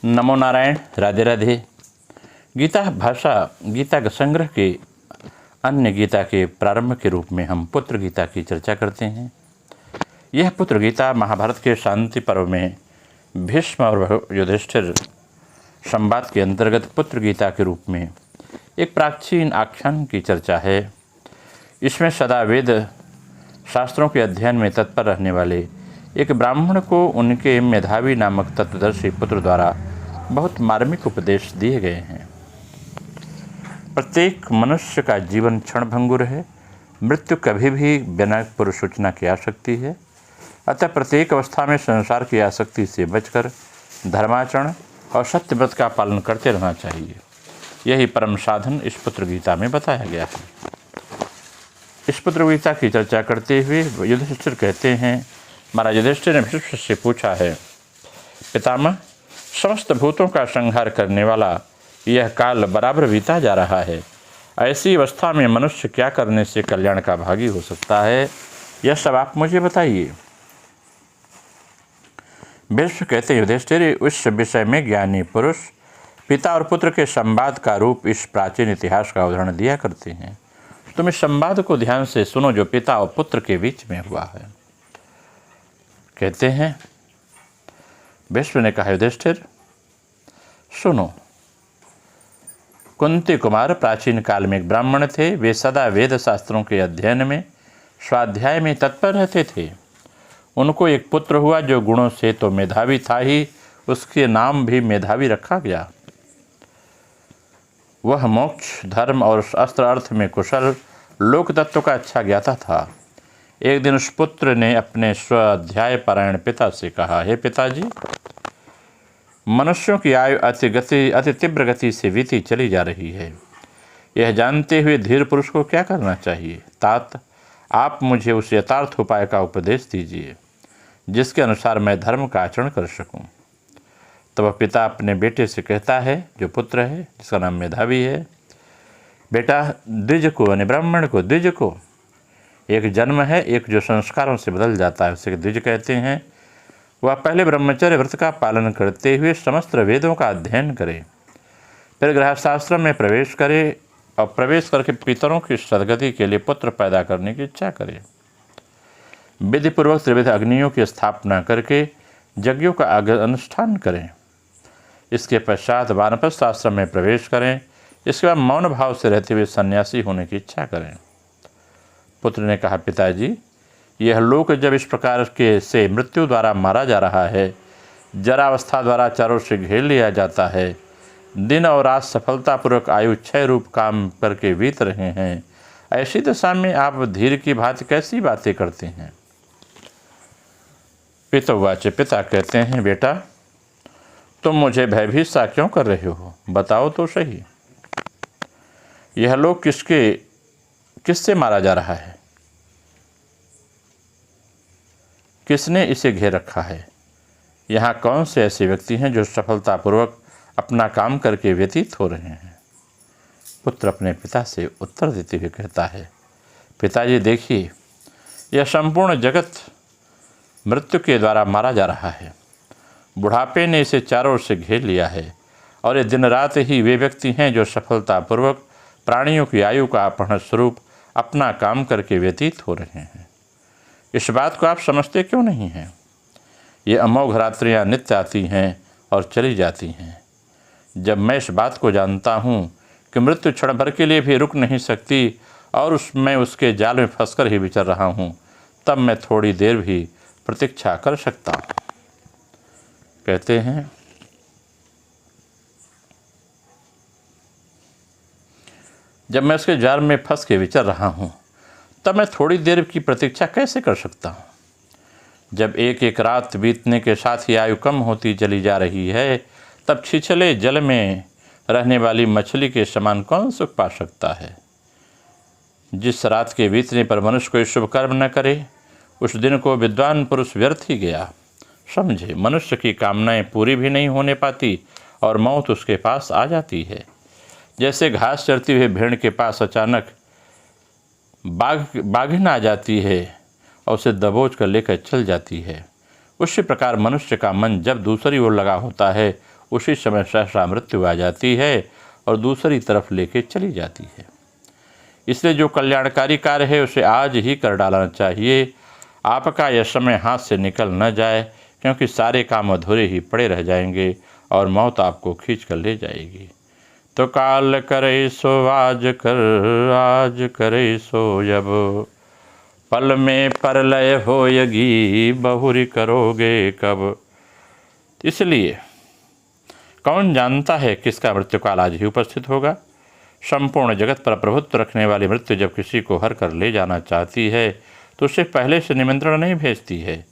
नमो नारायण। राधे राधे। गीता भाषा गीता के संग्रह के अन्य गीता के प्रारंभ के रूप में हम पुत्र गीता की चर्चा करते हैं। यह पुत्र गीता महाभारत के शांति पर्व में भीष्म और युधिष्ठिर संवाद के अंतर्गत पुत्र गीता के रूप में एक प्राचीन आख्यान की चर्चा है। इसमें सदा वेद शास्त्रों के अध्ययन में तत्पर रहने वाले एक ब्राह्मण को उनके मेधावी नामक तत्वदर्शी पुत्र द्वारा बहुत मार्मिक उपदेश दिए गए हैं। प्रत्येक मनुष्य का जीवन क्षणभंगुर है। मृत्यु कभी भी बिना पूर्व सूचना की आ सकती है। अतः प्रत्येक अवस्था में संसार की आसक्ति से बचकर धर्माचरण और सत्यव्रत का पालन करते रहना चाहिए। यही परम साधन इस पुत्र गीता में बताया गया है। इस पुत्र गीता की चर्चा करते हुए युधिष्ठिर कहते हैं, महाराज युधिष्ठिर ने भीष्म से पूछा है, पितामह, समस्त भूतों का संहार करने वाला यह काल बराबर बीता जा रहा है। ऐसी अवस्था में मनुष्य क्या करने से कल्याण का भागी हो सकता है, यह सब आप मुझे बताइए। भीष्म कहते हैं, युधिष्ठिर, उस विषय में ज्ञानी पुरुष पिता और पुत्र के संवाद का रूप इस प्राचीन इतिहास का उदाहरण दिया करते हैं। तुम इस संवाद को ध्यान से सुनो जो पिता और पुत्र के बीच में हुआ है। कहते हैं, भीष्म ने कहा, युधिष्ठिर सुनो। कुंती कुमार प्राचीन काल में एक ब्राह्मण थे। वे सदा वेद शास्त्रों के अध्ययन में स्वाध्याय में तत्पर रहते थे। उनको एक पुत्र हुआ जो गुणों से तो मेधावी था ही, उसके नाम भी मेधावी रखा गया। वह मोक्ष, धर्म और अस्त्र अर्थ में कुशल, लोक तत्व का अच्छा ज्ञाता था। एक दिन उस पुत्र ने अपने स्वाध्याय परायण पिता से कहा, हे पिताजी, मनुष्यों की आयु अति तीव्र गति से बीती चली जा रही है। यह जानते हुए धीर पुरुष को क्या करना चाहिए? तात, आप मुझे उस यथार्थ उपाय का उपदेश दीजिए जिसके अनुसार मैं धर्म का आचरण कर सकूं। तब वह पिता अपने बेटे से कहता है, जो पुत्र है जिसका नाम मेधावी है, बेटा, द्विज को यानी ब्राह्मण को, द्विज को एक जन्म है, एक जो संस्कारों से बदल जाता है उसे द्विज कहते हैं। वह पहले ब्रह्मचर्य व्रत का पालन करते हुए समस्त वेदों का अध्ययन करे, फिर गृहस्थाश्रम में प्रवेश करे और प्रवेश करके पितरों की सद्गति के लिए पुत्र पैदा करने की इच्छा करे। विधिपूर्वक त्रिविध अग्नियों की स्थापना करके यज्ञों का अनुष्ठान करें। इसके पश्चात वानप्रस्थ आश्रम में प्रवेश करें। इसके बाद मौन भाव से रहते हुए सन्यासी होने की इच्छा करें। पुत्र ने कहा, पिताजी, यह लोक जब इस प्रकार के से मृत्यु द्वारा मारा जा रहा है, जरावस्था द्वारा चारों से घेर लिया जाता है, दिन और रात सफलतापूर्वक आयु क्षय रूप काम करके बीत रहे हैं, ऐसी दशा में आप धीर की भांति कैसी बातें करते हैं? पितुवाच, पिता कहते हैं, बेटा, तुम मुझे भयभीत सा क्यों कर रहे हो? बताओ तो सही, यह लोक किससे मारा जा रहा है? किसने इसे घेर रखा है? यहाँ कौन से ऐसे व्यक्ति हैं जो सफलतापूर्वक अपना काम करके व्यतीत हो रहे हैं? पुत्र अपने पिता से उत्तर देते हुए कहता है, पिताजी, देखिए, यह संपूर्ण जगत मृत्यु के द्वारा मारा जा रहा है। बुढ़ापे ने इसे चारों ओर से घेर लिया है और ये दिन रात ही वे व्यक्ति हैं जो सफलतापूर्वक प्राणियों की आयु का अपहरण स्वरूप अपना काम करके व्यतीत हो रहे हैं। इस बात को आप समझते क्यों नहीं हैं? ये अमोघ रात्रियाँ नित्य आती हैं और चली जाती हैं। जब मैं इस बात को जानता हूँ कि मृत्यु क्षण भर के लिए भी रुक नहीं सकती और मैं उसके जाल में फंसकर ही विचर रहा हूँ, तब मैं थोड़ी देर भी प्रतीक्षा कर सकता हूँ। कहते हैं, जब मैं उसके जाल में फंस के विचर रहा हूँ, तब मैं थोड़ी देर की प्रतीक्षा कैसे कर सकता हूँ? जब एक एक रात बीतने के साथ ही आयु कम होती चली जा रही है, तब छिछले जल में रहने वाली मछली के समान कौन सुख पा सकता है? जिस रात के बीतने पर मनुष्य कोई शुभ कर्म न करे, उस दिन को विद्वान पुरुष व्यर्थ ही गया समझे। मनुष्य की कामनाएं पूरी भी नहीं होने पाती और मौत उसके पास आ जाती है। जैसे घास चरती हुए भेड़ के पास अचानक बाघिन आ जाती है और उसे दबोच कर लेकर चल जाती है, उसी प्रकार मनुष्य का मन जब दूसरी ओर लगा होता है, उसी समय सहसा मृत्यु आ जाती है और दूसरी तरफ लेके चली जाती है। इसलिए जो कल्याणकारी कार्य है उसे आज ही कर डालना चाहिए। आपका यह समय हाथ से निकल न जाए, क्योंकि सारे काम अधूरे ही पड़े रह जाएंगे और मौत आपको खींच कर ले जाएगी। तो काल करे सो आज करे सो अब, पल में परलय होयगी बहुरी करोगे कब। इसलिए कौन जानता है किसका मृत्यु काल आज ही उपस्थित होगा। संपूर्ण जगत पर प्रभुत्व रखने वाली मृत्यु जब किसी को हर कर ले जाना चाहती है तो उसे पहले से निमंत्रण नहीं भेजती है।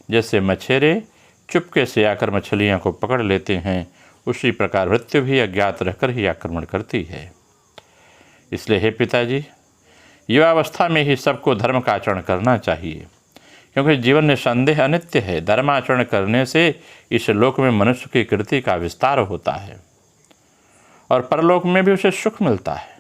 जैसे मछेरे चुपके से आकर मछलियों को पकड़ लेते हैं, उसी प्रकार मृत्यु भी अज्ञात रहकर ही आक्रमण करती है। इसलिए हे पिताजी, युवावस्था में ही सबको धर्म का आचरण करना चाहिए, क्योंकि जीवन निसंदेह अनित्य है। धर्माचरण करने से इस लोक में मनुष्य की कृति का विस्तार होता है और परलोक में भी उसे सुख मिलता है।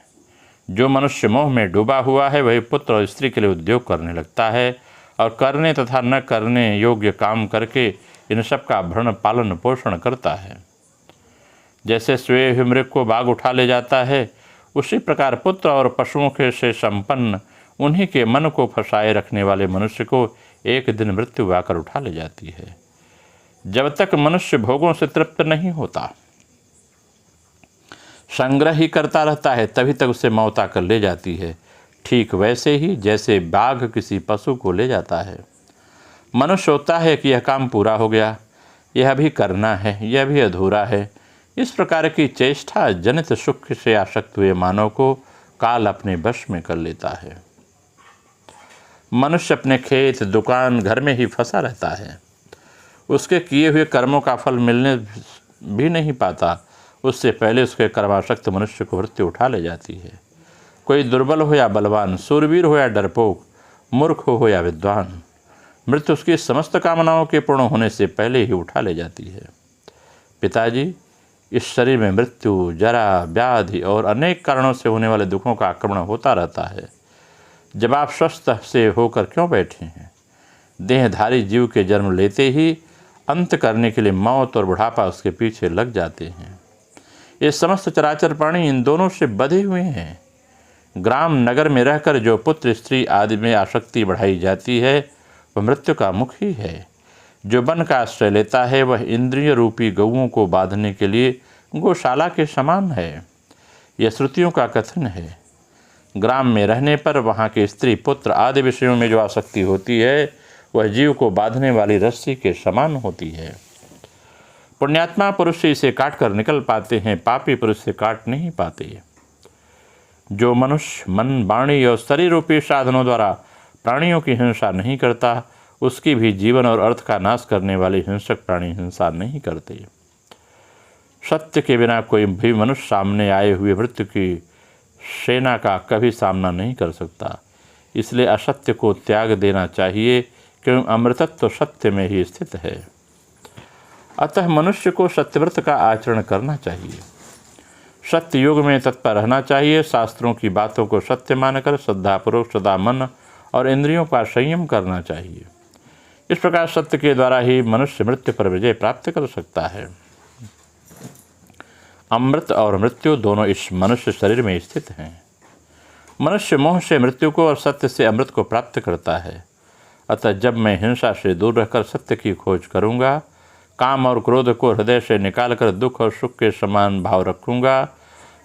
जो मनुष्य मोह में डूबा हुआ है वही पुत्र और स्त्री के लिए उद्योग करने लगता है और करने तथा न करने योग्य काम करके इन सब का भरण पालन पोषण करता है। जैसे स्वयं ही मृग को बाघ उठा ले जाता है, उसी प्रकार पुत्र और पशुओं के से संपन्न उन्हीं के मन को फंसाए रखने वाले मनुष्य को एक दिन मृत्यु आकर उठा ले जाती है। जब तक मनुष्य भोगों से तृप्त नहीं होता, संग्रह ही करता रहता है, तभी तक उसे मौत आकर ले जाती है। ठीक वैसे ही जैसे बाघ किसी पशु को ले जाता है। मनुष्य सोचता है कि यह काम पूरा हो गया, यह भी करना है, यह भी अधूरा है। इस प्रकार की चेष्टा जनित सुख से आसक्त हुए मानव को काल अपने वश में कर लेता है। मनुष्य अपने खेत, दुकान, घर में ही फंसा रहता है। उसके किए हुए कर्मों का फल मिलने भी नहीं पाता, उससे पहले उसके कर्मासक्त मनुष्य को मृत्यु उठा ले जाती है। कोई दुर्बल हो या बलवान, सूरवीर हो या डरपोक, मूर्ख हो या विद्वान, मृत्यु उसकी समस्त कामनाओं के पूर्ण होने से पहले ही उठा ले जाती है। पिताजी, इस शरीर में मृत्यु, जरा, व्याधि और अनेक कारणों से होने वाले दुखों का आक्रमण होता रहता है। जब आप स्वस्थ से होकर क्यों बैठे हैं? देहधारी जीव के जन्म लेते ही अंत करने के लिए मौत और बुढ़ापा उसके पीछे लग जाते हैं। ये समस्त चराचर प्राणी इन दोनों से बंधे हुए हैं। ग्राम नगर में रहकर जो पुत्र स्त्री आदि में आसक्ति बढ़ाई जाती है वह मृत्यु का मुख ही है। जो वन का आश्रय लेता है वह इंद्रिय रूपी गौओं को बांधने के लिए गौशाला के समान है। यह श्रुतियों का कथन है। ग्राम में रहने पर वहाँ के स्त्री, पुत्र आदि विषयों में जो आसक्ति होती है वह जीव को बांधने वाली रस्सी के समान होती है। पुण्यात्मा पुरुष इसे काट कर निकल पाते हैं, पापी पुरुष से काट नहीं पाते। जो मनुष्य मन, वाणी और शरीर रूपी साधनों द्वारा प्राणियों की हिंसा नहीं करता, उसकी भी जीवन और अर्थ का नाश करने वाले हिंसक प्राणी हिंसा नहीं करते। सत्य के बिना कोई भी मनुष्य सामने आए हुए मृत्यु की सेना का कभी सामना नहीं कर सकता। इसलिए असत्य को त्याग देना चाहिए, क्योंकि अमृतत्व सत्य में ही स्थित है। अतः मनुष्य को सत्यव्रत का आचरण करना चाहिए। सत्य युग में तत्पर रहना चाहिए। शास्त्रों की बातों को सत्य मानकर श्रद्धापूर्वक सदा मन और इंद्रियों का संयम करना चाहिए। इस प्रकार सत्य के द्वारा ही मनुष्य मृत्यु पर विजय प्राप्त कर सकता है। अमृत और मृत्यु दोनों इस मनुष्य शरीर में स्थित हैं। मनुष्य मोह से मृत्यु को और सत्य से अमृत को प्राप्त करता है। अतः जब मैं हिंसा से दूर रहकर सत्य की खोज करूँगा, काम और क्रोध को हृदय से निकालकर दुख और सुख के समान भाव रखूँगा,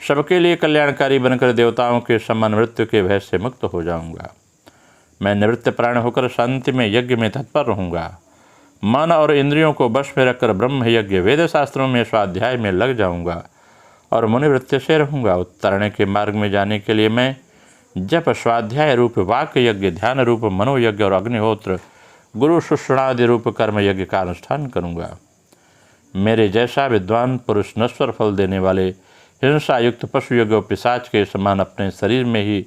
सबके लिए कल्याणकारी बनकर देवताओं के समान मृत्यु के भय से मुक्त हो जाऊँगा। मैं निवृत्त प्राण होकर शांति में यज्ञ में तत्पर रहूँगा। मन और इंद्रियों को वश में रखकर ब्रह्म यज्ञ, वेद शास्त्रों में स्वाध्याय में लग जाऊँगा और मुनिवृत्ति से रहूँगा। उत्तरने के मार्ग में जाने के लिए मैं जप, स्वाध्याय रूप वाक्य यज्ञ, ध्यान रूप मनोयज्ञ और अग्निहोत्र, गुरु शुश्रणादि रूप कर्म यज्ञ का अनुष्ठान करूँगा। मेरे जैसा विद्वान पुरुष नश्वर फल देने वाले हिंसा युक्त पशु यज्ञ और पिशाच के समान अपने शरीर में ही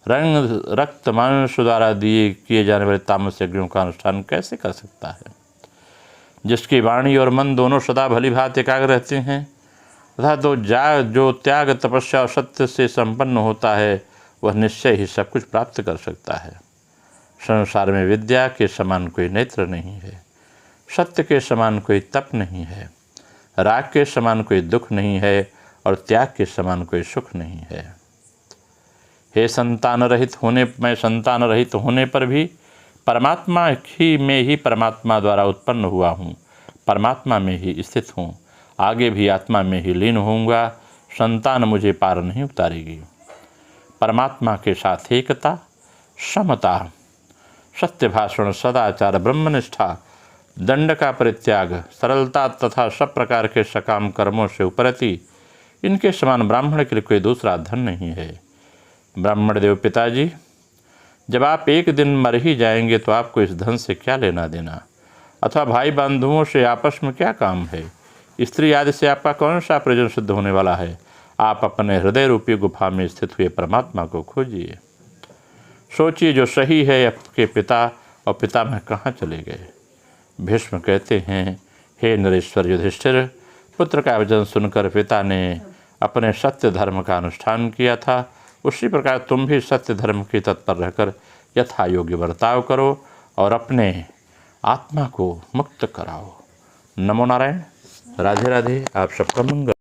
रंग, रक्त, मांस द्वारा दिए किए जाने वाले तामस यज्ञों का अनुष्ठान कैसे कर सकता है? जिसकी वाणी और मन दोनों सदा भली भांति एकाग्र रहते हैं तथा जो त्याग, तपस्या और सत्य से संपन्न होता है वह निश्चय ही सब कुछ प्राप्त कर सकता है। संसार में विद्या के समान कोई नेत्र नहीं है, सत्य के समान कोई तप नहीं है, राग के समान कोई दुख नहीं है और त्याग के समान कोई सुख नहीं है। मैं संतान रहित होने पर भी परमात्मा ही में ही परमात्मा द्वारा उत्पन्न हुआ हूँ, परमात्मा में ही स्थित हूँ, आगे भी आत्मा में ही लीन होऊंगा। संतान मुझे पार नहीं उतारेगी। परमात्मा के साथ एकता, समता, सत्य भाषण, सदाचार, ब्रह्मनिष्ठा, दंड का परित्याग, सरलता तथा सब प्रकार के सकाम कर्मों से उपरति, इनके समान ब्राह्मण के लिए कोई दूसरा धन नहीं है। ब्राह्मण देव पिताजी, जब आप एक दिन मर ही जाएंगे तो आपको इस धन से क्या लेना देना, अथवा भाई बंधुओं से आपस में क्या काम है, स्त्री आदि से आपका कौन सा प्रयोजन सिद्ध होने वाला है। आप अपने हृदय रूपी गुफा में स्थित हुए परमात्मा को खोजिए। सोचिए जो सही है आपके पिता और पितामह कहाँ चले गए। भीष्म कहते हैं, हे नरेश्वर युधिष्ठिर, पुत्र का वचन सुनकर पिता ने अपने सत्य धर्म का अनुष्ठान किया था, उसी प्रकार तुम भी सत्य धर्म के तत्पर रहकर यथा योग्य बर्ताव करो और अपने आत्मा को मुक्त कराओ। नमो नारायण। राधे राधे। आप सबका मंगल।